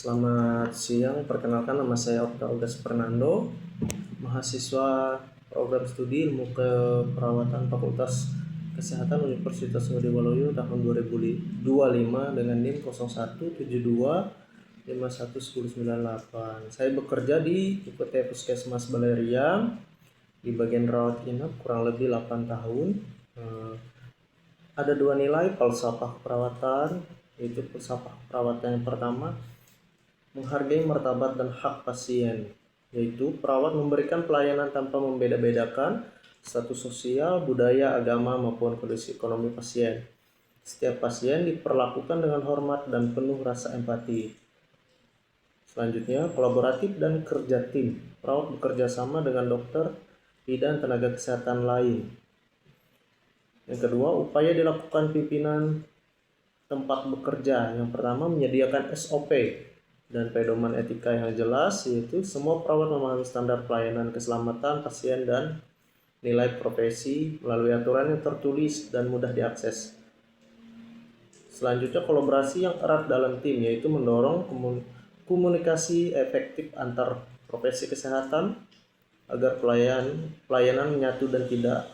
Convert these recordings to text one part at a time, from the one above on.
Selamat siang, perkenalkan nama saya Audas Fernando, mahasiswa program studi ilmu keperawatan Fakultas Kesehatan Universitas Ngodiwaluyo tahun 2025 dengan NIM 0172511098. Saya bekerja di UPT Puskesmas Baleriam di bagian rawat inap kurang lebih 8 tahun. Ada dua nilai falsafah keperawatan, yaitu falsafah keperawatan yang pertama, menghargai martabat dan hak pasien, yaitu perawat memberikan pelayanan tanpa membeda-bedakan status sosial, budaya, agama, maupun kondisi ekonomi pasien. Setiap pasien diperlakukan dengan hormat dan penuh rasa empati. Selanjutnya, kolaboratif dan kerja tim. Perawat bekerja sama dengan dokter, bidan, tenaga kesehatan lain. Yang kedua, upaya dilakukan pimpinan tempat bekerja. Yang pertama, menyediakan SOP dan pedoman etika yang jelas, yaitu semua perawat memahami standar pelayanan keselamatan pasien dan nilai profesi melalui aturan yang tertulis dan mudah diakses. Selanjutnya, kolaborasi yang erat dalam tim, yaitu mendorong komunikasi efektif antar profesi kesehatan agar pelayanan menyatu dan tidak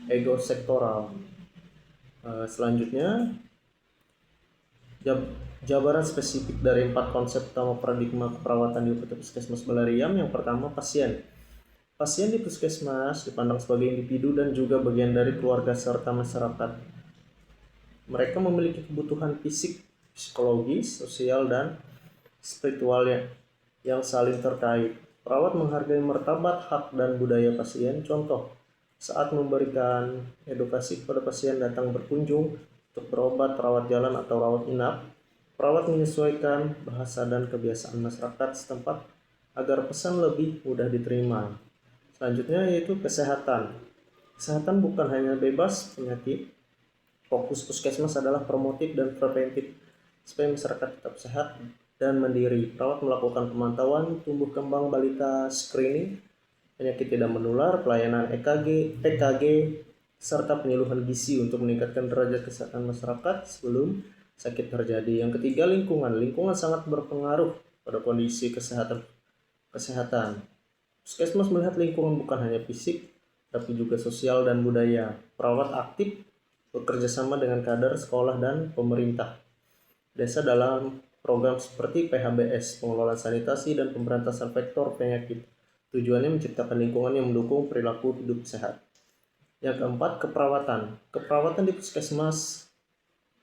ego sektoral. Selanjutnya, jabaran spesifik dari 4 konsep utama paradigma keperawatan di UPT Puskesmas Baleriam. Yang pertama, pasien. Pasien di puskesmas dipandang sebagai individu dan juga bagian dari keluarga serta masyarakat. Mereka memiliki kebutuhan fisik, psikologis, sosial, dan spiritual yang saling terkait. Perawat menghargai martabat, hak, dan budaya pasien. Contoh, saat memberikan edukasi kepada pasien datang berkunjung untuk berobat, rawat jalan, atau rawat inap, perawat menyesuaikan bahasa dan kebiasaan masyarakat setempat agar pesan lebih mudah diterima. Selanjutnya yaitu kesehatan. Kesehatan bukan hanya bebas penyakit. Fokus puskesmas adalah promotif dan preventif supaya masyarakat tetap sehat dan mandiri. Perawat melakukan pemantauan tumbuh kembang balita, screening penyakit tidak menular, pelayanan EKG, serta penyuluhan gizi untuk meningkatkan derajat kesehatan masyarakat sebelum sakit terjadi. Yang ketiga, lingkungan. Lingkungan sangat berpengaruh pada kondisi kesehatan. Puskesmas melihat lingkungan bukan hanya fisik, tapi juga sosial dan budaya. Perawat aktif bekerja sama dengan kader sekolah dan pemerintah desa dalam program seperti PHBS, pengelolaan sanitasi dan pemberantasan vektor penyakit. Tujuannya menciptakan lingkungan yang mendukung perilaku hidup sehat. Yang keempat, keperawatan. Keperawatan di puskesmas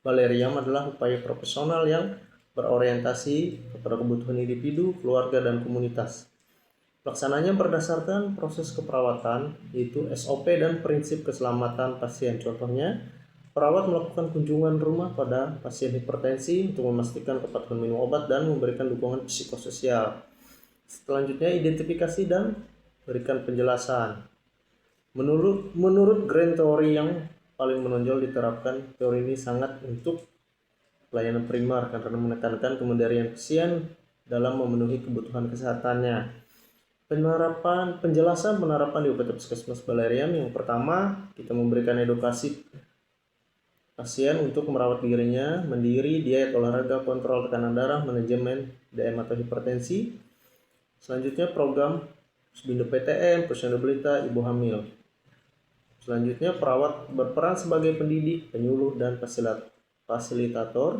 Baleriam adalah upaya profesional yang berorientasi kepada kebutuhan individu, keluarga, dan komunitas. Pelaksananya berdasarkan proses keperawatan, yaitu SOP dan prinsip keselamatan pasien. Contohnya, perawat melakukan kunjungan rumah pada pasien hipertensi untuk memastikan kepatuhan minum obat dan memberikan dukungan psikososial. Selanjutnya, identifikasi dan berikan penjelasan. Menurut Grand Theory yang paling menonjol diterapkan, teori ini sangat untuk pelayanan primer karena menekankan kemandirian pasien dalam memenuhi kebutuhan kesehatannya. Penjelasan penerapan di UPT Puskesmas Baleriam. Yang pertama, kita memberikan edukasi pasien untuk merawat dirinya, mandiri, diet, olahraga, kontrol tekanan darah, manajemen DM atau hipertensi. Selanjutnya, program Subindo PTM, posyandu balita, ibu hamil. Selanjutnya, perawat berperan sebagai pendidik, penyuluh, dan fasilitator,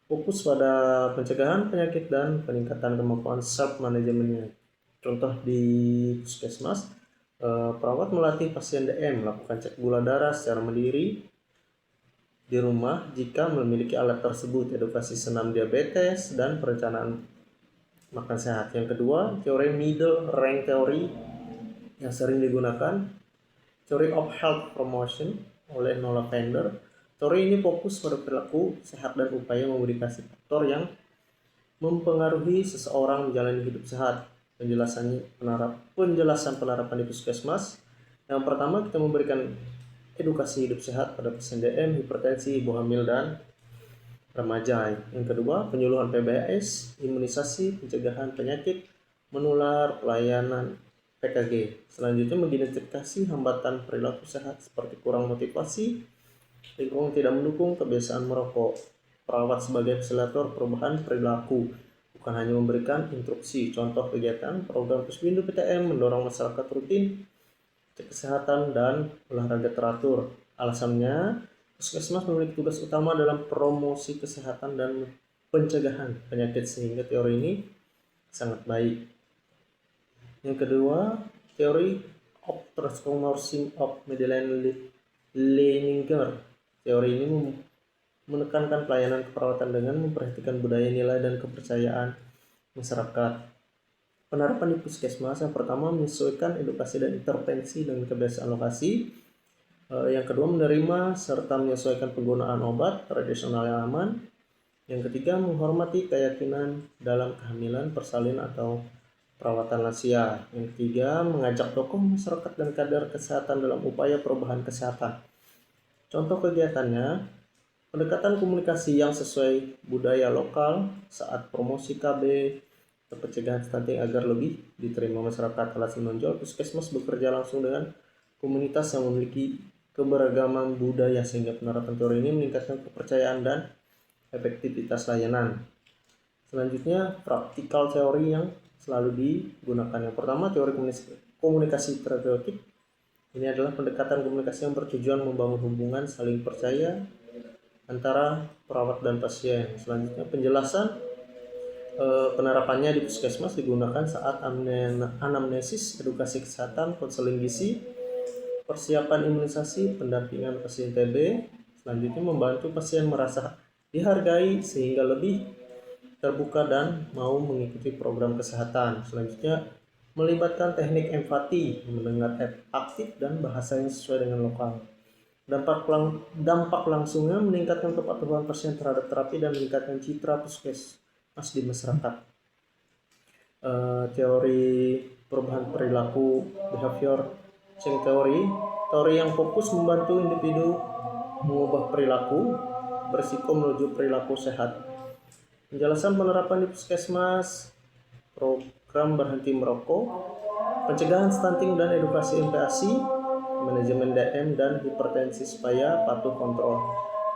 fokus pada pencegahan penyakit dan peningkatan kemampuan self-manajemennya. Contoh di puskesmas, perawat melatih pasien DM melakukan cek gula darah secara mandiri di rumah jika memiliki alat tersebut, edukasi senam diabetes, dan perencanaan makan sehat. Yang kedua, teori middle rank theory yang sering digunakan, Theory of Health Promotion oleh Noah Fender. Teori ini fokus pada perilaku sehat dan upaya memodifikasi faktor yang mempengaruhi seseorang menjalani hidup sehat. Penjelasan penerapan di puskesmas. Yang pertama, kita memberikan edukasi hidup sehat pada pasien DM, hipertensi, ibu hamil, dan remaja. Yang kedua, penyuluhan PBS, imunisasi, pencegahan penyakit menular, pelayanan PKG. Selanjutnya, mengidentifikasi hambatan perilaku sehat seperti kurang motivasi, lingkungan tidak mendukung, kebiasaan merokok. Perawat sebagai fasilitator perubahan perilaku. bukan hanya memberikan instruksi. Contoh kegiatan program Puspindu PTM mendorong masyarakat rutin cek kesehatan dan olahraga teratur. Alasannya, Puskesmas memiliki tugas utama dalam promosi kesehatan dan pencegahan penyakit, sehingga teori ini sangat baik. Yang kedua, teori of transformation of Medellin Leininger. Teori ini menekankan pelayanan keperawatan dengan memperhatikan budaya, nilai, dan kepercayaan masyarakat. Penerapan di puskesmas yang pertama menyesuaikan edukasi dan intervensi dengan kebiasaan lokasi. Yang kedua, menerima serta menyesuaikan penggunaan obat tradisional yang aman. Yang ketiga, menghormati keyakinan dalam kehamilan, persalinan, atau perawatan lansia. Yang ketiga, mengajak tokoh masyarakat dan kader kesehatan dalam upaya perubahan kesehatan. Contoh kegiatannya, pendekatan komunikasi yang sesuai budaya lokal saat promosi KB, pencegahan stunting agar lebih diterima masyarakat. Kelas menonjol, puskesmas bekerja langsung dengan komunitas yang memiliki keberagaman budaya, sehingga penerapan teori ini meningkatkan kepercayaan dan efektivitas layanan. Selanjutnya, praktikal teori yang selalu digunakan. Yang pertama, teori komunikasi terapeutik. Ini adalah pendekatan komunikasi yang bertujuan membangun hubungan saling percaya antara perawat dan pasien. Selanjutnya, penjelasan penerapannya di puskesmas digunakan saat anamnesis, edukasi kesehatan, konseling gizi, persiapan imunisasi, pendampingan pasien TB. Selanjutnya, membantu pasien merasa dihargai sehingga lebih terbuka dan mau mengikuti program kesehatan. Selanjutnya, melibatkan teknik empati, mendengar aktif, dan bahasa yang sesuai dengan lokal. Dampak langsungnya meningkatkan kepatuhan pasien terhadap terapi dan meningkatkan citra puskesmas di masyarakat. Teori perubahan perilaku behavior change teori yang fokus membantu individu mengubah perilaku berisiko menuju perilaku sehat. Penjelasan penerapan di puskesmas, program berhenti merokok, pencegahan stunting dan edukasi MPASI, manajemen DM dan hipertensi supaya patuh kontrol.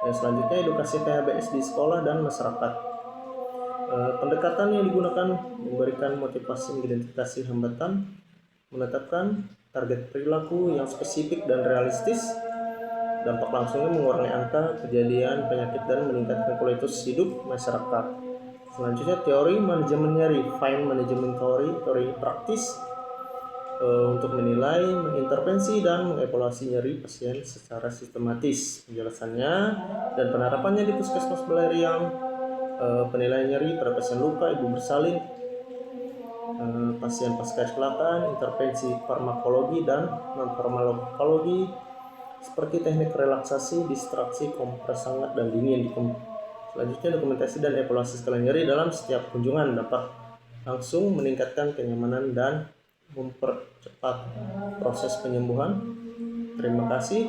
Dan selanjutnya, edukasi PHBS di sekolah dan masyarakat. Pendekatan yang digunakan memberikan motivasi mengidentifikasi hambatan, menetapkan target perilaku yang spesifik dan realistis. Dampak langsungnya mengurangi angka kejadian penyakit dan meningkatkan kualitas hidup masyarakat. Selanjutnya, teori manajemen nyeri, fine management teori praktis untuk menilai, mengintervensi, dan mengevaluasi nyeri pasien secara sistematis. Penjelasannya dan penerapannya di puskesmas Beleriang, penilaian nyeri pada pasien luka, ibu bersalin, pasien pasca kecelakaan, intervensi farmakologi dan non-farmakologi seperti teknik relaksasi, distraksi, kompres hangat, dan dingin. Selanjutnya, dokumentasi dan evaluasi skala nyeri dalam setiap kunjungan dapat langsung meningkatkan kenyamanan dan mempercepat proses penyembuhan. Terima kasih.